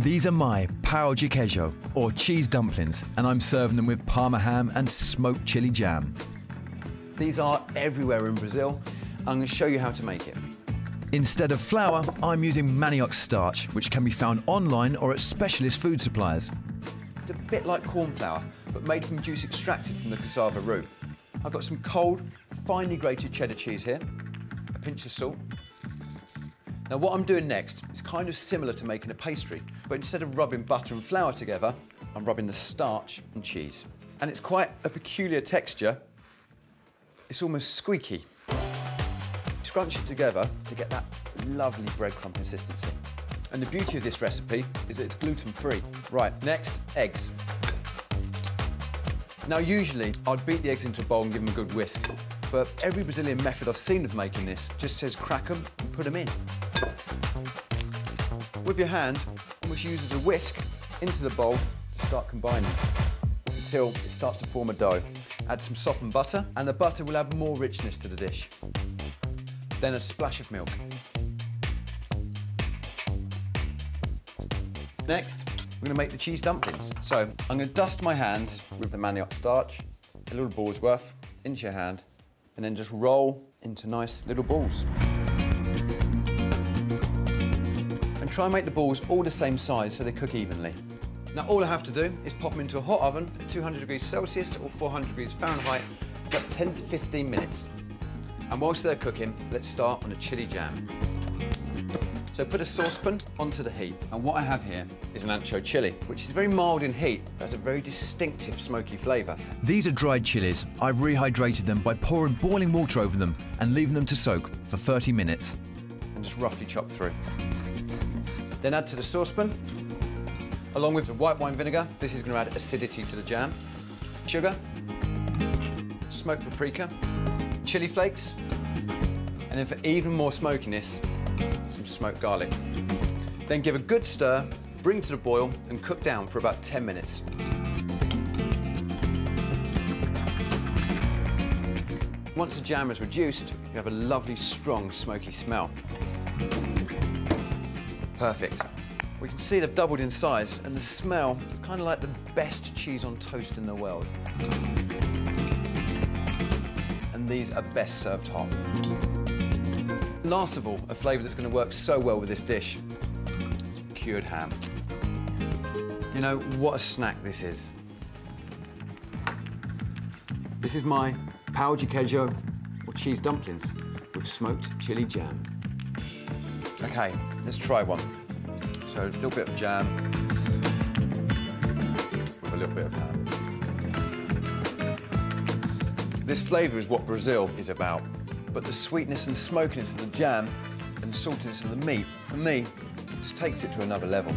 These are my pão de queijo, or cheese dumplings, and I'm serving them with Parma ham and smoked chili jam. These are everywhere in Brazil. I'm going to show you how to make it. Instead of flour, I'm using manioc starch, which can be found online or at specialist food suppliers. It's a bit like corn flour, but made from juice extracted from the cassava root. I've got some cold, finely grated cheddar cheese here, a pinch of salt. Now what I'm doing next is kind of similar to making a pastry, but instead of rubbing butter and flour together, I'm rubbing the starch and cheese. And it's quite a peculiar texture. It's almost squeaky. Scrunch it together to get that lovely breadcrumb consistency. And the beauty of this recipe is that it's gluten-free. Right, next, eggs. Now usually I'd beat the eggs into a bowl and give them a good whisk, but every Brazilian method I've seen of making this just says crack them and put them in. With your hand, almost use as a whisk into the bowl to start combining until it starts to form a dough. Add some softened butter, and the butter will add more richness to the dish. Then a splash of milk. Next, we're going to make the cheese dumplings. So I'm going to dust my hands with the manioc starch, a little ball's worth, into your hand, and then just roll into nice little balls. And try and make the balls all the same size so they cook evenly. Now all I have to do is pop them into a hot oven at 200 degrees Celsius or 400 degrees Fahrenheit for about 10 to 15 minutes. And whilst they're cooking, let's start on the chili jam. So put a saucepan onto the heat, and what I have here is an ancho chili, which is very mild in heat, but has a very distinctive smoky flavour. These are dried chilies. I've rehydrated them by pouring boiling water over them and leaving them to soak for 30 minutes. And just roughly chop through. Then add to the saucepan, along with the white wine vinegar. This is going to add acidity to the jam. Sugar, smoked paprika, chili flakes, and then for even more smokiness, some smoked garlic. Then give a good stir, bring to the boil, and cook down for about 10 minutes. Once the jam is reduced, you have a lovely, strong, smoky smell. Perfect. We can see they've doubled in size, and the smell is kind of like the best cheese on toast in the world. And these are best served hot. Last of all, a flavour that's going to work so well with this dish is cured ham. You know, what a snack this is. This is my pão de queijo, or cheese dumplings, with smoked chili jam. OK, let's try one. So a little bit of jam with a little bit of ham. This flavour is what Brazil is about, but the sweetness and smokiness of the jam and saltiness of the meat, for me, just takes it to another level.